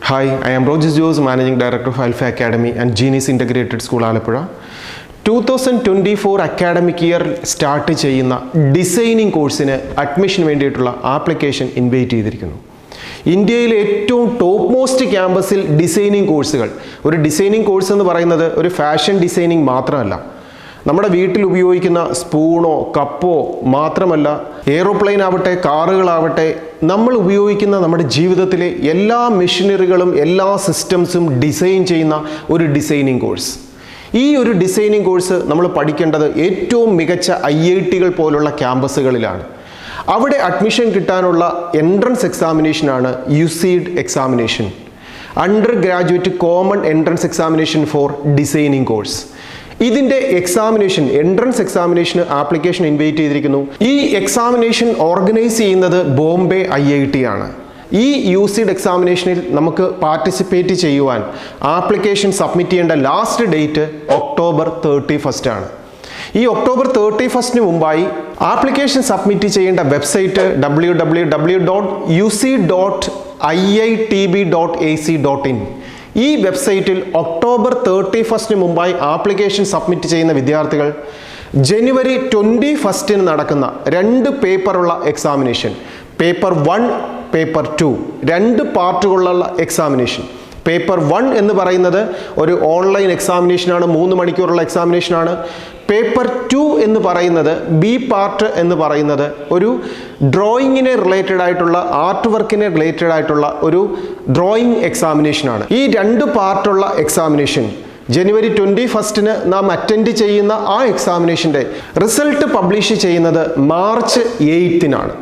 Hi, I am B.Des, Managing Director of Alpha Academy and Genius Integrated School, ALAPPUZHA. 2024 academic year start ചെയ്യുന്ന designing കോഴ്സിന് അഡ്മിഷന് വേണ്ടിയിട്ടുള്ള application invite ചെയ്തിരിക്കുന്നു. ഇന്ത്യയിലെ ഏറ്റവും ടോപ്പ് മോസ്റ്റ് ക്യാമ്പസിൽ ഡിസൈനിങ് കോഴ്സുകൾ, ഒരു ഡിസൈനിങ് കോഴ്സ് എന്ന് പറയുന്നത് ഒരു ഫാഷൻ ഡിസൈനിങ് മാത്രമല്ല, നമ്മുടെ വീട്ടിൽ ഉപയോഗിക്കുന്ന സ്പൂണോ കപ്പോ മാത്രമല്ല, എയ്റോപ്ലെയിൻ ആവട്ടെ, കാറുകളാവട്ടെ, നമ്മൾ ഉപയോഗിക്കുന്ന നമ്മുടെ ജീവിതത്തിലെ എല്ലാ മെഷീനറികളും എല്ലാ സിസ്റ്റംസും ഡിസൈൻ ചെയ്യുന്ന ഒരു ഡിസൈനിങ് കോഴ്സ്. ഈ ഒരു ഡിസൈനിങ് കോഴ്സ് നമ്മൾ പഠിക്കേണ്ടത് ഏറ്റവും മികച്ച IITകൾ പോലുള്ള ക്യാമ്പസുകളിലാണ്. അവിടെ അഡ്മിഷൻ കിട്ടാനുള്ള എൻട്രൻസ് എക്സാമിനേഷനാണ് UCEED examination, undergraduate common entrance examination for designing course. ഇതിൻ്റെ എക്സാമിനേഷൻ, എൻട്രൻസ് എക്സാമിനേഷന് ആപ്ലിക്കേഷൻ ഇൻവൈറ്റ് ചെയ്തിരിക്കുന്നു. ഈ എക്സാമിനേഷൻ ഓർഗനൈസ് ചെയ്യുന്നത് ബോംബെ IIT ആണ്. ഈ UCEED എക്സാമിനേഷനിൽ നമുക്ക് പാർട്ടിസിപ്പേറ്റ് ചെയ്യുവാൻ ആപ്ലിക്കേഷൻ സബ്മിറ്റ് ചെയ്യേണ്ട ലാസ്റ്റ് ഡേറ്റ് October 31 ആണ്. ഈ October 31 മുമ്പായി ആപ്ലിക്കേഷൻ സബ്മിറ്റ് ചെയ്യേണ്ട വെബ്സൈറ്റ് www.uceed.iitb.ac.in. ഈ വെബ്സൈറ്റിൽ October 31 മുമ്പായി ആപ്ലിക്കേഷൻ സബ്മിറ്റ് ചെയ്യുന്ന വിദ്യാർത്ഥികൾ January 21 നടക്കുന്ന 2 പേപ്പറുള്ള എക്സാമിനേഷൻ, പേപ്പർ 1, പേപ്പർ 2, 2 പാർട്ടുകളുള്ള എക്സാമിനേഷൻ. പേപ്പർ 1 എന്ന് പറയുന്നത് ഒരു ഓൺലൈൻ എക്സാമിനേഷനാണ്, 3 മണിക്കൂറുള്ള എക്സാമിനേഷനാണ്. പേപ്പർ 2 എന്ന് പറയുന്നത് B പാർട്ട് എന്ന് പറയുന്നത് ഒരു ഡ്രോയിങ്ങിനെ റിലേറ്റഡ് ആയിട്ടുള്ള, ആർട്ട് വർക്കിനെ റിലേറ്റഡ് ആയിട്ടുള്ള ഒരു ഡ്രോയിങ് എക്സാമിനേഷനാണ്. ഈ 2 പാർട്ടുള്ള എക്സാമിനേഷൻ January 21 നാം അറ്റൻഡ് ചെയ്യുന്ന ആ എക്സാമിനേഷൻ്റെ റിസൾട്ട് പബ്ലിഷ് ചെയ്യുന്നത് March 8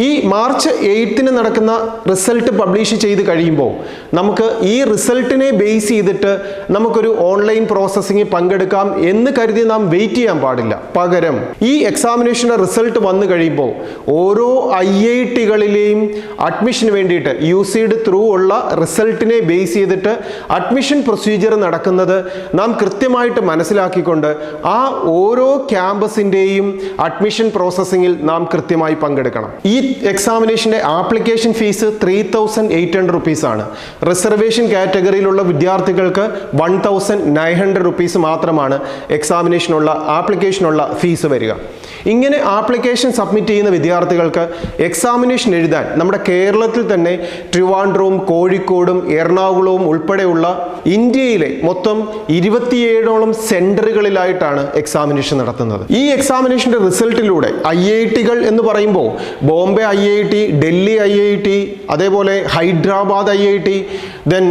ഈ March 8 നടക്കുന്ന റിസൾട്ട് പബ്ലിഷ് ചെയ്ത് കഴിയുമ്പോൾ നമുക്ക് ഈ റിസൾട്ടിനെ ബേസ് ചെയ്തിട്ട് നമുക്കൊരു ഓൺലൈൻ പ്രോസസ്സിങ്ങിൽ പങ്കെടുക്കാം എന്ന് കരുതി നാം വെയിറ്റ് ചെയ്യാൻ പാടില്ല. പകരം ഈ എക്സാമിനേഷൻ്റെ റിസൾട്ട് വന്നു കഴിയുമ്പോൾ ഓരോ IITകളിലെയും അഡ്മിഷന് വേണ്ടിയിട്ട് UCEED ത്രൂ ഉള്ള റിസൾട്ടിനെ ബേസ് ചെയ്തിട്ട് അഡ്മിഷൻ പ്രൊസീജിയർ നടക്കുന്നത് നാം കൃത്യമായിട്ട് മനസ്സിലാക്കിക്കൊണ്ട് ആ ഓരോ ക്യാമ്പസിൻ്റെയും അഡ്മിഷൻ പ്രോസസ്സിങ്ങിൽ നാം കൃത്യമായി പങ്കെടുക്കണം. ഈ എക്സാമിനേഷൻ്റെ ആപ്ലിക്കേഷൻ ഫീസ് 3,800 rupees ആണ്. റിസർവേഷൻ കാറ്റഗറിയിലുള്ള വിദ്യാർത്ഥികൾക്ക് 1,900 rupees മാത്രമാണ് എക്സാമിനേഷനുള്ള, ആപ്ലിക്കേഷനുള്ള ഫീസ് വരിക. ഇങ്ങനെ ആപ്ലിക്കേഷൻ സബ്മിറ്റ് ചെയ്യുന്ന വിദ്യാർത്ഥികൾക്ക് എക്സാമിനേഷൻ എഴുതാൻ നമ്മുടെ കേരളത്തിൽ തന്നെ ട്രിവാൻഡ്രവും കോഴിക്കോടും എറണാകുളവും ഉൾപ്പെടെയുള്ള ഇന്ത്യയിലെ മൊത്തം 27ഓളം സെന്ററുകളിലായിട്ടാണ് എക്സാമിനേഷൻ നടത്തുന്നത്. ഈ എക്സാമിനേഷൻ്റെ റിസൾട്ടിലൂടെ IITകൾ എന്ന് പറയുമ്പോൾ ബോംബെ IIT, ഡൽഹി IIT, അതേപോലെ Hyderabad IIT, then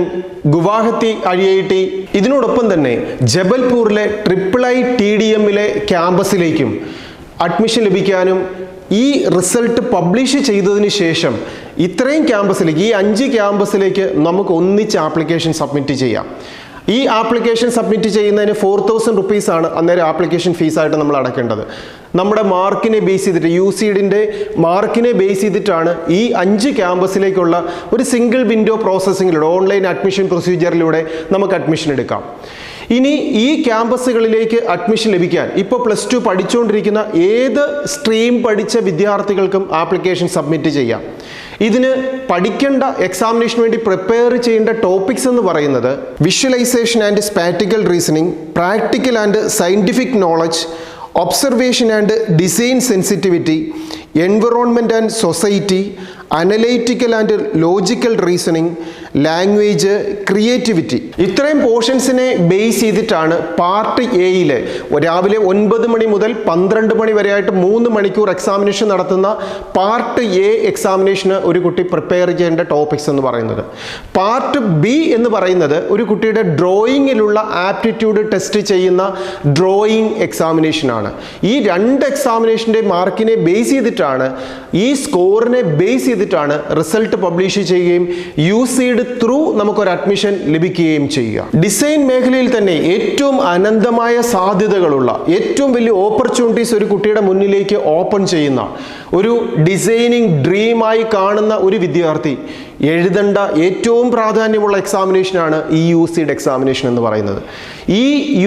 Guwahati IIT, ഇതിനോടൊപ്പം തന്നെ ജബൽപൂരിലെ IIITDMലെ ക്യാമ്പസിലേക്കും അഡ്മിഷൻ ലഭിക്കാനും ഈ റിസൾട്ട് പബ്ലിഷ് ചെയ്തതിന് ശേഷം ഇത്രയും ക്യാമ്പസിലേക്ക്, ഈ 5 ക്യാമ്പസിലേക്ക് നമുക്ക് ഒന്നിച്ച് ആപ്ലിക്കേഷൻ സബ്മിറ്റ് ചെയ്യാം. ഈ ആപ്ലിക്കേഷൻ സബ്മിറ്റ് ചെയ്യുന്നതിന് 4,000 rupees ആണ് അന്നേരം ആപ്ലിക്കേഷൻ ഫീസായിട്ട് നമ്മൾ അടയ്ക്കേണ്ടത്. നമ്മുടെ മാർക്കിനെ ബേസ് ചെയ്തിട്ട്, UCEEDൻ്റെ മാർക്കിനെ ബേസ് ചെയ്തിട്ടാണ് ഈ 5 ക്യാമ്പസിലേക്കുള്ള ഒരു സിംഗിൾ വിൻഡോ പ്രോസസ്സിങ്ങിലൂടെ, ഓൺലൈൻ അഡ്മിഷൻ പ്രൊസീജിയറിലൂടെ നമുക്ക് അഡ്മിഷൻ എടുക്കാം. ഇനി ഈ ക്യാമ്പസുകളിലേക്ക് അഡ്മിഷൻ ലഭിക്കാൻ ഇപ്പോൾ +2 പഠിച്ചുകൊണ്ടിരിക്കുന്ന ഏത് സ്ട്രീം പഠിച്ച വിദ്യാർത്ഥികൾക്കും ആപ്ലിക്കേഷൻ സബ്മിറ്റ് ചെയ്യാം. ഇതിന് പഠിക്കേണ്ട, എക്സാമിനേഷന് വേണ്ടി പ്രിപ്പയർ ചെയ്യേണ്ട ടോപ്പിക്സ് എന്ന് പറയുന്നത് visualisation and spatial reasoning, practical and scientific knowledge, observation and design sensitivity, environment and society, analytical and logical reasoning, language, creativity. ഇത്രയും പോർഷൻസിനെ ബേസ് ചെയ്തിട്ടാണ് പാർട്ട് എയിലെ രാവിലെ 9 മണി മുതൽ 12 മണി വരെയായിട്ട് 3 മണിക്കൂർ എക്സാമിനേഷൻ നടത്തുന്ന പാർട്ട് എ എക്സാമിനേഷന് ഒരു കുട്ടി പ്രിപ്പയർ ചെയ്യേണ്ട ടോപ്പിക്സ് എന്ന് പറയുന്നത്. പാർട്ട് ബി എന്ന് പറയുന്നത് ഒരു കുട്ടിയുടെ ഡ്രോയിങ്ങിലുള്ള ആപ്റ്റിറ്റ്യൂഡ് ടെസ്റ്റ് ചെയ്യുന്ന ഡ്രോയിങ് എക്സാമിനേഷനാണ്. ഈ 2 എക്സാമിനേഷൻ്റെ മാർക്കിനെ ബേസ് ചെയ്തിട്ടാണ്, ഈ സ്കോറിനെ ബേസ് ചെയ്തിട്ടാണ് റിസൾട്ട് പബ്ലിഷ് ചെയ്യുകയും UCEED ത്രൂ നമുക്കൊരു അഡ്മിഷൻ ലഭിക്കുകയും ചെയ്യുക. ഡിസൈൻ മേഖലയിൽ തന്നെ ഏറ്റവും അനന്തമായ സാധ്യതകളുള്ള, ഏറ്റവും വലിയ ഓപ്പർച്യൂണിറ്റീസ് ഒരു കുട്ടിയുടെ മുന്നിലേക്ക് ഓപ്പൺ ചെയ്യുന്ന ഒരു ഡിസൈനിങ് ഡ്രീമായി കാണുന്ന ഒരു വിദ്യാർത്ഥി എഴുതേണ്ട ഏറ്റവും പ്രാധാന്യമുള്ള എക്സാമിനേഷനാണ് ഈ UCEED എക്സാമിനേഷൻ എന്ന് പറയുന്നത്. ഈ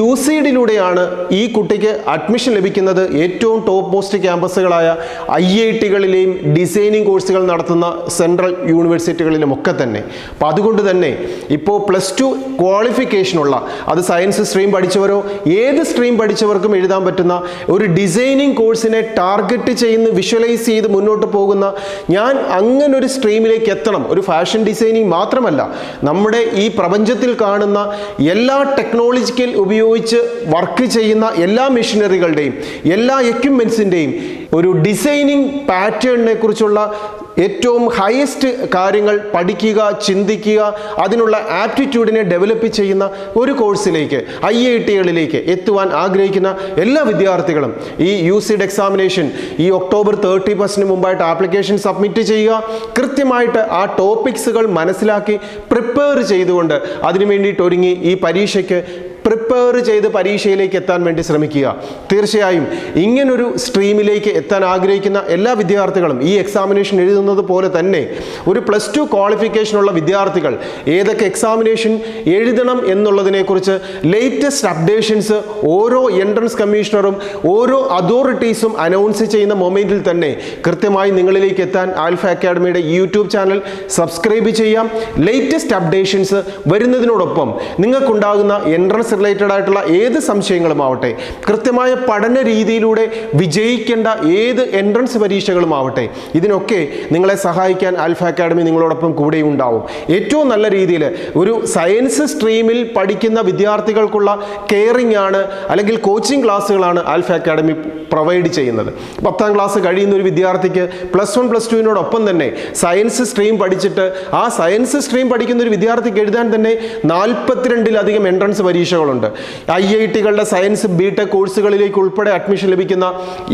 UCEEDിലൂടെയാണ് ഈ കുട്ടിക്ക് അഡ്മിഷൻ ലഭിക്കുന്നത് ഏറ്റവും ടോപ്പ് മോസ്റ്റ് ക്യാമ്പസുകളായ IITകളിലെയും ഡിസൈനിങ് കോഴ്സുകൾ നടത്തുന്ന സെൻട്രൽ യൂണിവേഴ്സിറ്റികളിലും ഒക്കെ തന്നെ. അപ്പോൾ അതുകൊണ്ട് തന്നെ ഇപ്പോൾ +2 ക്വാളിഫിക്കേഷനുള്ള, അത് സയൻസ് സ്ട്രീം പഠിച്ചവരോ ഏത് സ്ട്രീം പഠിച്ചവർക്കും എഴുതാൻ പറ്റുന്ന ഒരു ഡിസൈനിങ് കോഴ്സിനെ ടാർഗറ്റ് ചെയ്യുന്ന വിഷ്വലൈസ് ചെയ്ത് മുന്നോട്ട് പോകുന്ന, ഞാൻ അങ്ങനൊരു സ്ട്രീമിലേക്ക് എത്തണം, ഒരു ഫാഷൻ ഡിസൈനിങ് മാത്രമല്ല, നമ്മുടെ ഈ പ്രപഞ്ചത്തിൽ കാണുന്ന എല്ലാ ടെക്നോളജിക്കൽ ഉപയോഗിച്ച് വർക്ക് ചെയ്യുന്ന എല്ലാ മെഷീനറികളുടെയും എല്ലാ എക്യുപ്മെൻസിൻ്റെയും ഒരു ഡിസൈനിങ് പാറ്റേണിനെ കുറിച്ചുള്ള ഏറ്റവും ഹയസ്റ്റ് കാര്യങ്ങൾ പഠിക്കുക, ചിന്തിക്കുക, അതിനുള്ള ആപ്റ്റിറ്റ്യൂഡിനെ ഡെവലപ്പ് ചെയ്യുന്ന ഒരു കോഴ്സിലേക്ക് IITകളിലേക്ക് എത്തുവാൻ ആഗ്രഹിക്കുന്ന എല്ലാ വിദ്യാർത്ഥികളും ഈ UCEED എക്സാമിനേഷൻ ഈ ഒക്ടോബർ 31 മുമ്പായിട്ട് ആപ്ലിക്കേഷൻ സബ്മിറ്റ് ചെയ്യുക. കൃത്യമായിട്ട് ആ ടോപ്പിക്സുകൾ മനസ്സിലാക്കി പ്രിപ്പയർ ചെയ്തുകൊണ്ട് അതിനു വേണ്ടിയിട്ട് ഒരുങ്ങി ഈ പരീക്ഷയ്ക്ക് പ്രിപ്പയർ ചെയ്ത് പരീക്ഷയിലേക്ക് എത്താൻ വേണ്ടി ശ്രമിക്കുക. തീർച്ചയായും ഇങ്ങനൊരു സ്ട്രീമിലേക്ക് എത്താൻ ആഗ്രഹിക്കുന്ന എല്ലാ വിദ്യാർത്ഥികളും ഈ എക്സാമിനേഷൻ എഴുതുന്നത് പോലെ തന്നെ ഒരു +2 ക്വാളിഫിക്കേഷനുള്ള വിദ്യാർത്ഥികൾ ഏതൊക്കെ എക്സാമിനേഷൻ എഴുതണം എന്നുള്ളതിനെക്കുറിച്ച് ലേറ്റസ്റ്റ് അപ്ഡേഷൻസ് ഓരോ എൻട്രൻസ് കമ്മീഷണറും ഓരോ അതോറിറ്റീസും അനൗൺസ് ചെയ്യുന്ന മൊമെൻറ്റിൽ തന്നെ കൃത്യമായി നിങ്ങളിലേക്ക് എത്താൻ ആൽഫ അക്കാഡമിയുടെ യൂട്യൂബ് ചാനൽ സബ്സ്ക്രൈബ് ചെയ്യാം. ലേറ്റസ്റ്റ് അപ്ഡേഷൻസ് വരുന്നതിനോടൊപ്പം നിങ്ങൾക്കുണ്ടാകുന്ന എൻട്രൻസ് റിലേറ്റഡ് ആയിട്ടുള്ള ഏത് സംശയങ്ങളും ആവട്ടെ, കൃത്യമായ പഠന രീതിയിലൂടെ വിജയിക്കേണ്ട ഏത് എൻട്രൻസ് പരീക്ഷകളും ആവട്ടെ, ഇതിനൊക്കെ നിങ്ങളെ സഹായിക്കാൻ ആൽഫ അക്കാഡമി നിങ്ങളോടൊപ്പം കൂടെ ഉണ്ടാവും. ഏറ്റവും നല്ല രീതിയിൽ ഒരു സയൻസ് സ്ട്രീമിൽ പഠിക്കുന്ന വിദ്യാർത്ഥികൾക്കുള്ള കെയറിംഗ് ആണ് അല്ലെങ്കിൽ കോച്ചിങ് ക്ലാസ്സുകളാണ് ആൽഫ അക്കാഡമി പ്രൊവൈഡ് ചെയ്യുന്നത്. 10ാം ക്ലാസ് കഴിയുന്ന ഒരു വിദ്യാർത്ഥിക്ക് +1 +2നോടൊപ്പം തന്നെ സയൻസ് സ്ട്രീം പഠിച്ചിട്ട് ആ സയൻസ് സ്ട്രീം പഠിക്കുന്ന ഒരു വിദ്യാർത്ഥിക്ക് എഴുതാൻ തന്നെ 42-ലധികം എൻട്രൻസ് പരീക്ഷകളുണ്ട്. IITകളുടെ സയൻസ് B.Tech കോഴ്സുകളിലേക്ക് ഉൾപ്പെടെ അഡ്മിഷൻ ലഭിക്കുന്ന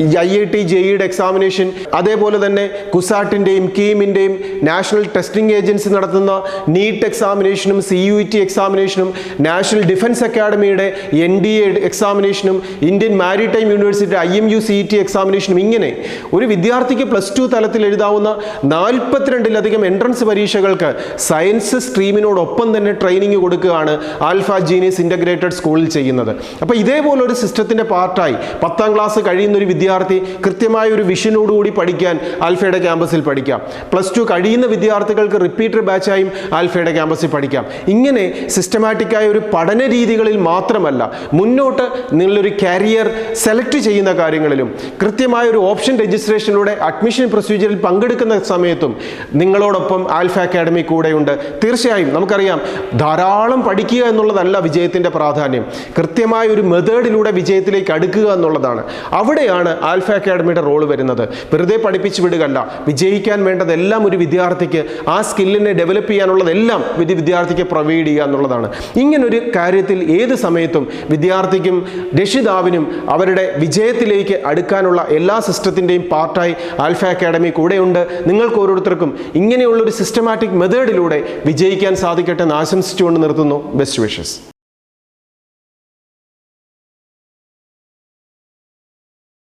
IIT JEED എക്സാമിനേഷൻ, അതേപോലെ തന്നെ കുസാറ്റിൻ്റെയും KEAMിൻ്റെയും നാഷണൽ ടെസ്റ്റിംഗ് ഏജൻസി നടത്തുന്ന NEET എക്സാമിനേഷനും CUET എക്സാമിനേഷനും നാഷണൽ ഡിഫൻസ് അക്കാഡമിയുടെ NDA എക്സാമിനേഷനും Indian maritime university IMU CET എക്സാമിനേഷനും, ഇങ്ങനെ ഒരു വിദ്യാർത്ഥിക്ക് +2 തലത്തിൽ എഴുതാവുന്ന 42-ലധികം എൻട്രൻസ് പരീക്ഷകൾക്ക് സയൻസ് സ്ട്രീമിനോടൊപ്പം തന്നെ ട്രെയിനിങ് കൊടുക്കുകയാണ് ആൽഫ ജീനിയസ് ഇൻ്റഗ്രേറ്റഡ് സ്കൂളിൽ ചെയ്യുന്നത്. അപ്പോൾ ഇതേപോലൊരു സിസ്റ്റത്തിൻ്റെ പാർട്ടായി 10ാം ക്ലാസ് കഴിയുന്ന ഒരു വിദ്യാർത്ഥി കൃത്യമായ ഒരു വിഷനോടുകൂടി പഠിക്കാൻ ആൽഫയുടെ ക്യാമ്പസിൽ പഠിക്കാം. +2 കഴിയുന്ന വിദ്യാർത്ഥികൾക്ക് റിപ്പീറ്റർ ബാച്ചായും ആൽഫയുടെ ക്യാമ്പസിൽ പഠിക്കാം. ഇങ്ങനെ സിസ്റ്റമാറ്റിക്കായ ഒരു പഠന രീതികളിൽ മാത്രമല്ല, മുന്നോട്ട് നിങ്ങളൊരു കരിയർ സെലക്ട് ചെയ്യുന്ന കാര്യങ്ങളിലും കൃത്യമായ ഒരു ഓപ്ഷൻ രജിസ്ട്രേഷനിലൂടെ അഡ്മിഷൻ പ്രൊസീജിയറിൽ പങ്കെടുക്കുന്ന സമയത്തും നിങ്ങളോടൊപ്പം ആൽഫ അക്കാഡമി കൂടെയുണ്ട്. തീർച്ചയായും നമുക്കറിയാം, ധാരാളം പഠിക്കുക എന്നുള്ളതല്ല വിജയത്തിൻ്റെ പ്രാധാന്യം, കൃത്യമായ ഒരു മെത്തേഡിലൂടെ വിജയത്തിലേക്ക് അടുക്കുക എന്നുള്ളതാണ്. അവിടെയാണ് ആൽഫ അക്കാഡമിയുടെ റോള് വരുന്നത്. വെറുതെ പഠിപ്പിച്ചു വിടുകയല്ല, വിജയിക്കാൻ വേണ്ടതെല്ലാം ഒരു വിദ്യാർത്ഥിക്ക് ആ സ്കില്ലിനെ ഡെവലപ്പ് ചെയ്യാനുള്ളതെല്ലാം വിദ്യാർത്ഥിക്ക് പ്രൊവൈഡ് ചെയ്യുക എന്നുള്ളതാണ്. ഇങ്ങനൊരു കാര്യത്തിൽ ഏത് സമയത്തും വിദ്യാർത്ഥിക്കും രക്ഷിതാവിനും അവരുടെ വിജയത്തിലേക്ക് അടുക്കാനുള്ള എല്ലാ സിസ്റ്റത്തിൻ്റെയും പാർട്ടായി ആൽഫ അക്കാഡമി കൂടെയുണ്ട്. നിങ്ങൾക്ക് ഓരോരുത്തർക്കും ഇങ്ങനെയുള്ളൊരു സിസ്റ്റമാറ്റിക് മെത്തേഡിലൂടെ വിജയിക്കാൻ സാധിക്കട്ടെ എന്ന് ആശംസിച്ചുകൊണ്ട് നിർത്തുന്നു. Best wishes.